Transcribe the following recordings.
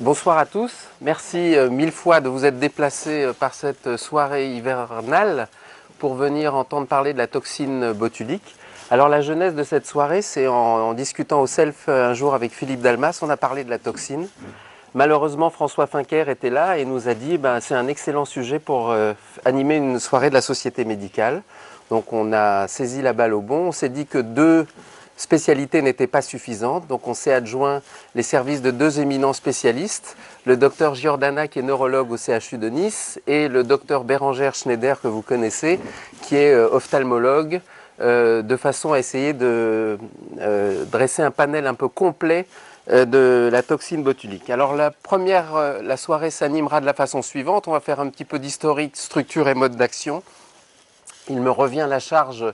Bonsoir à tous. Merci mille fois de vous être déplacés par cette soirée hivernale pour venir entendre parler de la toxine botulique. Alors la genèse de cette soirée, c'est en discutant au Self un jour avec Philippe Dalmas, on a parlé de la toxine. Malheureusement, François Fincker était là et nous a dit c'est un excellent sujet pour animer une soirée de la société médicale. Donc on a saisi la balle au bon, on s'est dit que deux spécialités n'étaient pas suffisantes, donc on s'est adjoint les services de deux éminents spécialistes, le docteur Giordana qui est neurologue au CHU de Nice et le docteur Bérangère Schneider que vous connaissez qui est ophtalmologue, de façon à essayer de dresser un panel un peu complet de la toxine botulique. Alors la soirée s'animera de la façon suivante, on va faire un petit peu d'historique, structure et mode d'action. Il me revient la charge,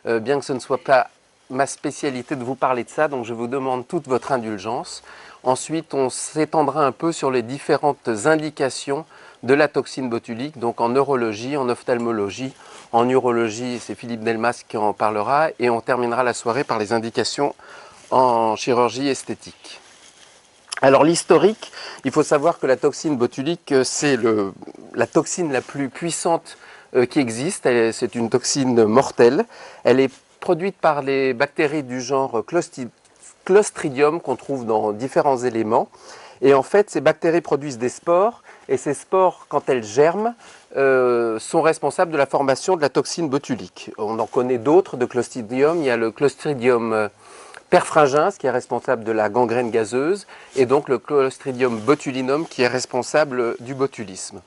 bien que ce ne soit pas ma spécialité de vous parler de ça, donc je vous demande toute votre indulgence. Ensuite, on s'étendra un peu sur les différentes indications de la toxine botulique, donc en neurologie, en ophtalmologie, en urologie, c'est Philippe Dalmas qui en parlera, et on terminera la soirée par les indications en chirurgie esthétique. Alors l'historique, il faut savoir que la toxine botulique, c'est la toxine la plus puissante qui existe, c'est une toxine mortelle, elle est produite par les bactéries du genre Clostridium qu'on trouve dans différents éléments. Et en fait, ces bactéries produisent des spores, et ces spores, quand elles germent, sont responsables de la formation de la toxine botulique. On en connaît d'autres de Clostridium, il y a le Clostridium perfringens qui est responsable de la gangrène gazeuse, et donc le Clostridium botulinum qui est responsable du botulisme.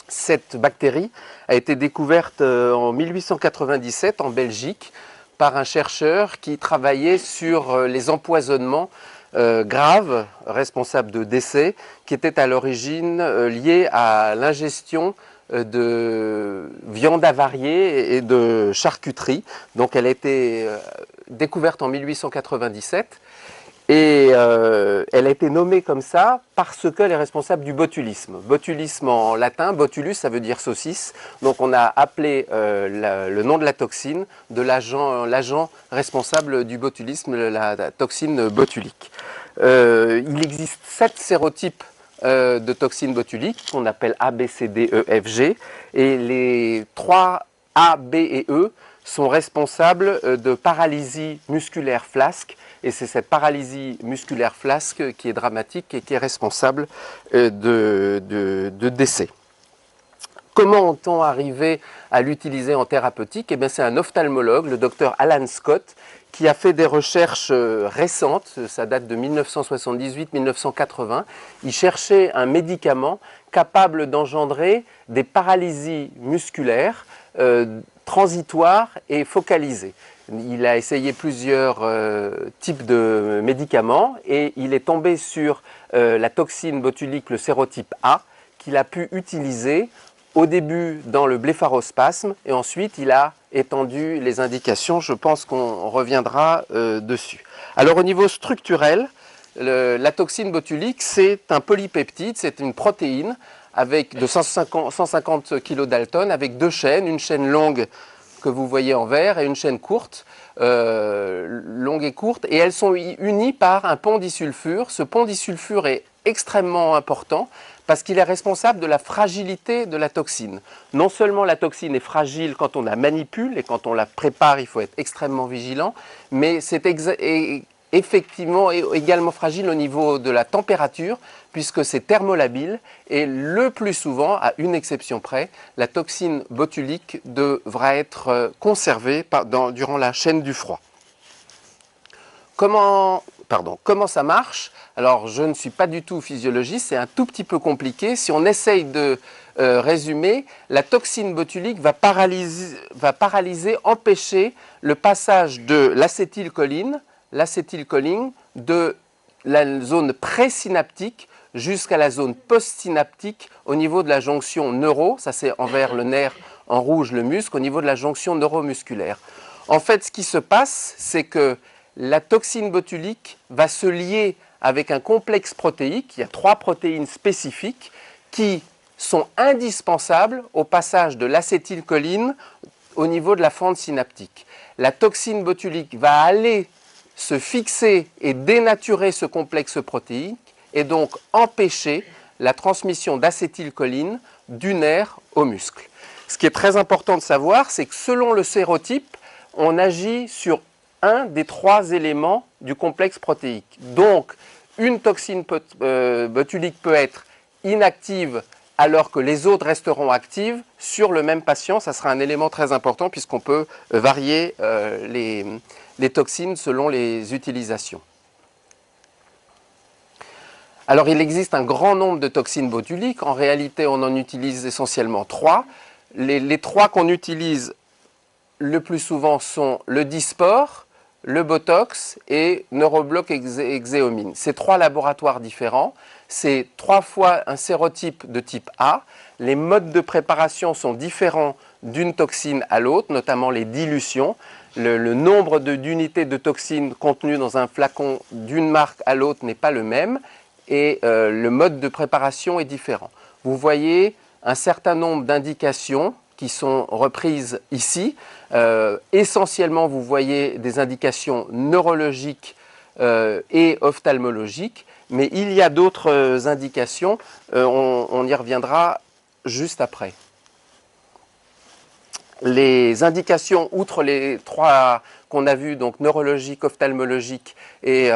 Cette bactérie a été découverte en 1897 en Belgique par un chercheur qui travaillait sur les empoisonnements graves responsables de décès qui étaient à l'origine liés à l'ingestion de viande avariée et de charcuterie. Donc elle a été découverte en 1897. Et elle a été nommée comme ça parce qu'elle est responsable du botulisme. Botulisme en latin, botulus ça veut dire saucisse. Donc on a appelé le nom de la toxine de l'agent responsable du botulisme, la toxine botulique. Il existe 7 sérotypes de toxines botuliques qu'on appelle A, B, C, D, E, F, G. Et les 3 A, B et E sont responsables de paralysie musculaire flasque. Et c'est cette paralysie musculaire flasque qui est dramatique et qui est responsable de décès. Comment est-on arrivé à l'utiliser en thérapeutique? C'est un ophtalmologue, le docteur Alan Scott, qui a fait des recherches récentes, ça date de 1978-1980. Il cherchait un médicament capable d'engendrer des paralysies musculaires transitoires et focalisées. Il a essayé plusieurs types de médicaments et il est tombé sur la toxine botulique, le sérotype A, qu'il a pu utiliser au début dans le blépharospasme et ensuite il a étendu les indications. Je pense qu'on reviendra dessus. Alors au niveau structurel, la toxine botulique c'est un polypeptide, c'est une protéine avec de 150 kilodalton avec deux chaînes, une chaîne longue que vous voyez en vert et une chaîne courte, longue et courte, et elles sont unies par un pont disulfure. Ce pont disulfure est extrêmement important parce qu'il est responsable de la fragilité de la toxine. Non seulement la toxine est fragile quand on la manipule et quand on la prépare, il faut être extrêmement vigilant, mais c'est effectivement également fragile au niveau de la température puisque c'est thermolabile et le plus souvent, à une exception près, la toxine botulique devra être conservée durant la chaîne du froid. Comment ça marche? Alors je ne suis pas du tout physiologiste, c'est un tout petit peu compliqué. Si on essaye de résumer, la toxine botulique va paralyser, empêcher le passage de l'acétylcholine de la zone présynaptique jusqu'à la zone postsynaptique au niveau de la jonction neuro, ça c'est en vert le nerf, en rouge le muscle, au niveau de la jonction neuromusculaire. En fait, ce qui se passe, c'est que la toxine botulique va se lier avec un complexe protéique, il y a 3 protéines spécifiques qui sont indispensables au passage de l'acétylcholine au niveau de la fente synaptique. La toxine botulique va aller se fixer et dénaturer ce complexe protéique et donc empêcher la transmission d'acétylcholine du nerf au muscle. Ce qui est très important de savoir, c'est que selon le sérotype, on agit sur un des 3 éléments du complexe protéique. Donc, une toxine botulique peut être inactive alors que les autres resteront actives sur le même patient. Ça sera un élément très important puisqu'on peut varier les toxines selon les utilisations. Alors, il existe un grand nombre de toxines botuliques. En réalité, on en utilise essentiellement 3. Les 3 qu'on utilise le plus souvent sont le Dysport, le Botox et Neuroblock Exéomine. C'est 3 laboratoires différents. C'est 3 fois un sérotype de type A. Les modes de préparation sont différents d'une toxine à l'autre, notamment les dilutions. Le nombre d'unités de toxines contenues dans un flacon d'une marque à l'autre n'est pas le même et le mode de préparation est différent. Vous voyez un certain nombre d'indications qui sont reprises ici. Essentiellement, vous voyez des indications neurologiques et ophtalmologiques, mais il y a d'autres indications, on y reviendra juste après. Les indications, outre les 3 qu'on a vues, donc neurologique, ophtalmologique et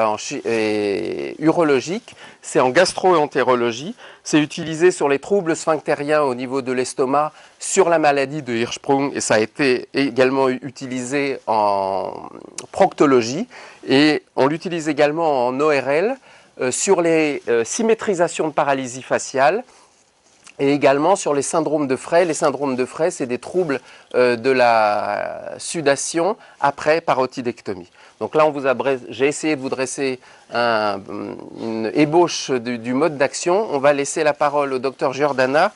urologique, c'est en gastro-entérologie. C'est utilisé sur les troubles sphinctériens au niveau de l'estomac, sur la maladie de Hirschsprung, et ça a été également utilisé en proctologie. Et on l'utilise également en ORL sur les symétrisations de paralysie faciale, et également sur les syndromes de Frey. Les syndromes de Frey, c'est des troubles de la sudation après parotidectomie. Donc là, j'ai essayé de vous dresser une ébauche du mode d'action. On va laisser la parole au docteur Giordana.